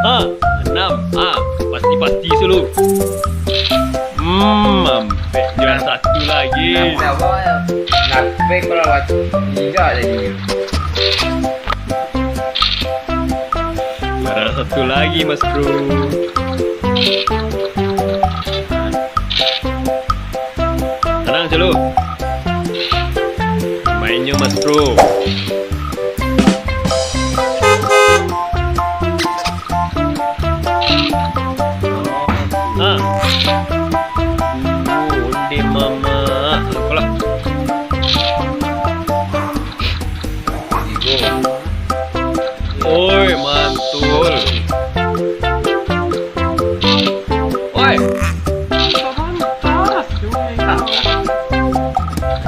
6. Pasti dulu. Sampai juara 1 lagi. Sampai kalau tidak jadi. Juara 1 lagi Mas Bro. Tenang dulu. Mainnya Mas Bro. Udah mama. Apalah. Oi, mantul. Oi.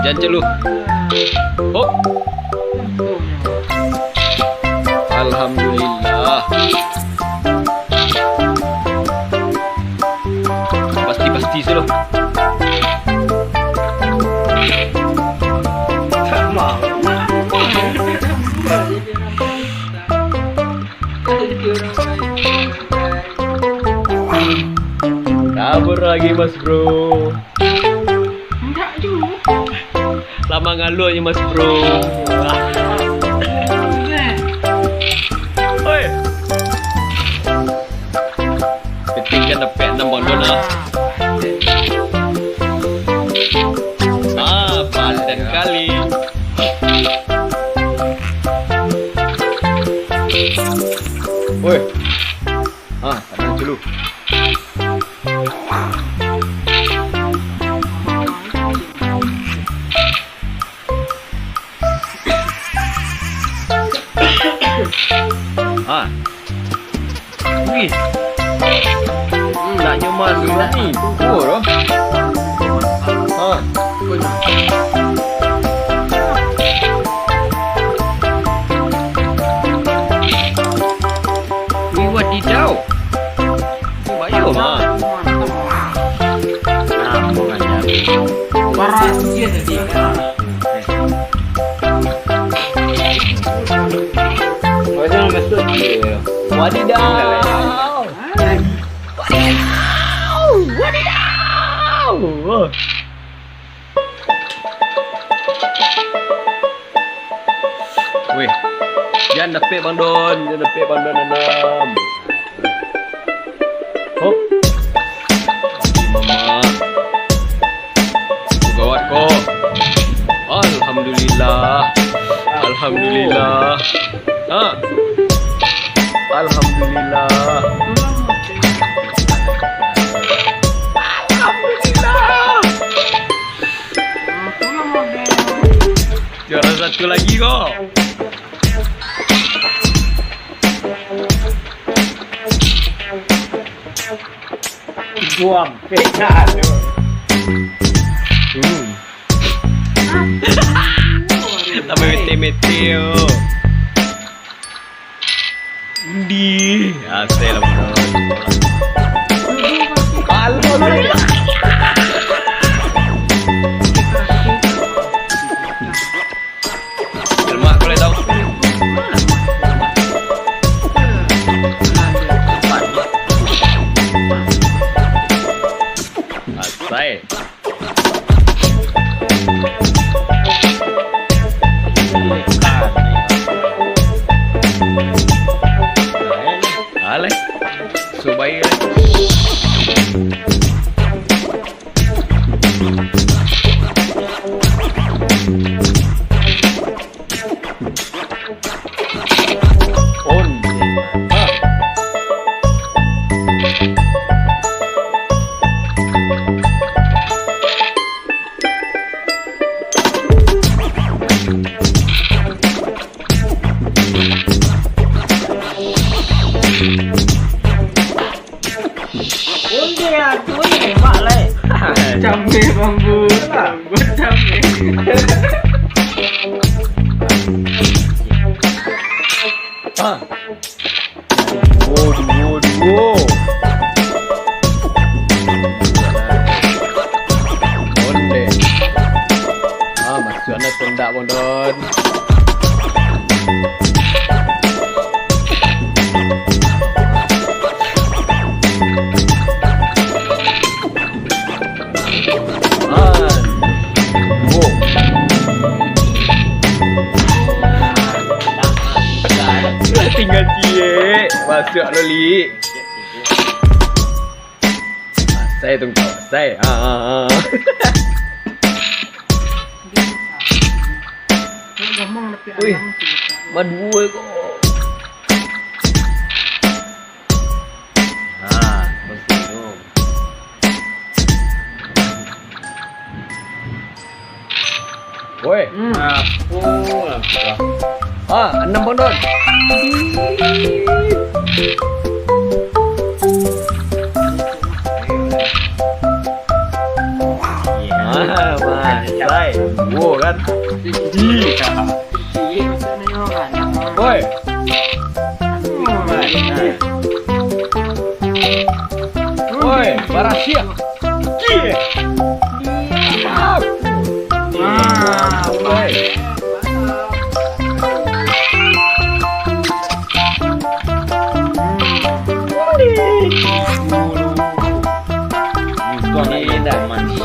Jangan celu. Hop. Alhamdulillah. Pasti selo. Tak mau. Kabur lagi Mas Bro. Enggak juga. Lama ngalunya Mas Bro. Oi. Penting kan dapat 6 bondon lah. Padan kali. Oi. Tenang dulu. Wih. Tak nyaman dulu ni. Oh, wadidaw. Bayo mah. Warna dia tadi. Wadidaw. Wih, jangan dapat Bang Don, jangan dapat Bang Don 6. Hop. Mama. Gawat kok. Alhamdulillah. Alhamdulillah. Alhamdulillah. Juara 1 lagi kok. Buang pekat. Tambah mete-mete yo. Undi. Asal lah. Alhamdulillah. Mak boleh tahu. Asai. Ale. Subai. Cambe bambu, buat cambe. Waduh. Konten. Maksudnya tendak Bondon. tak loli. Saya tunggu. Saya. Ngomong lebih Wih. alang sih. Madua kok. Mesti tu. Woi. Apa? 6 Bang Don. Masai. Wow kan. Iya, maksudnya orang. Woi. Woi, Barasia. Woi. Tuan ini dah mandi.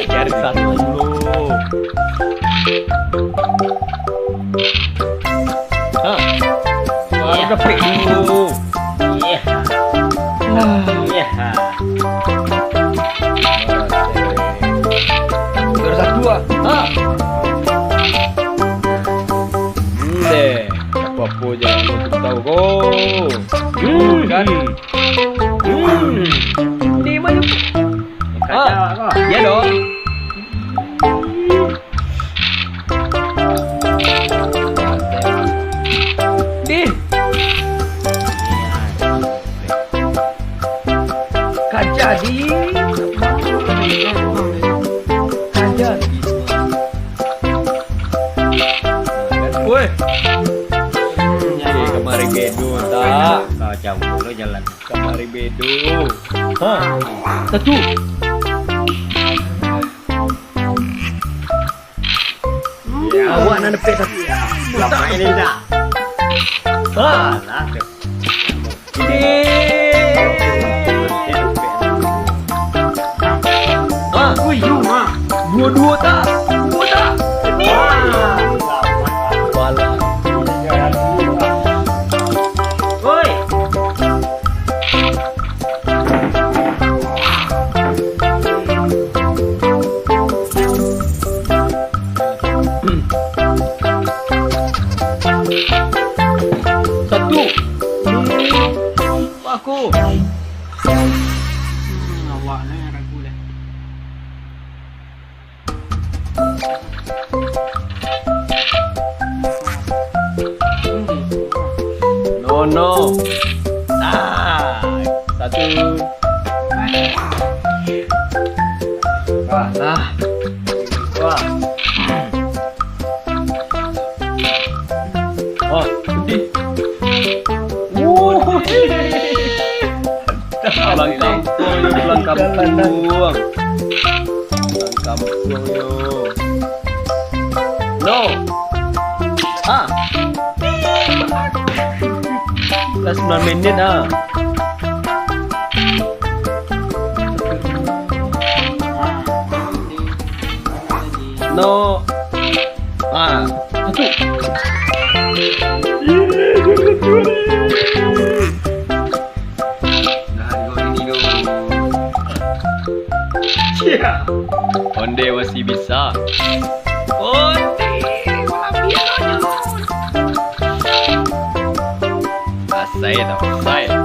Cari satu dulu. Udah pick dulu. Iya. Iya. Baru satu deh. Apa-apa jangan lupa tahu kau. Kan? Di mana? Ya dong. Di. Kaca di. Kaca di. Woi. Kemari bedu tak? Kau jauh dulu jalan. Kemari bedu. Satu. Awak nak nepek satu. Lama ini dah. Lah. Wih, rumah. Dua tak? Dua tak? Wala. Woi. Satu. Aku. Awak lah yang ragu dah. No. Satu. Wah. Oh, sedih. Pulang kampung yo, pulang kampung. Pulang kampung yo. No. Dah 9 minit No. Satu. Onde masih bisa. Onde malah biarnya. Saya tak saya.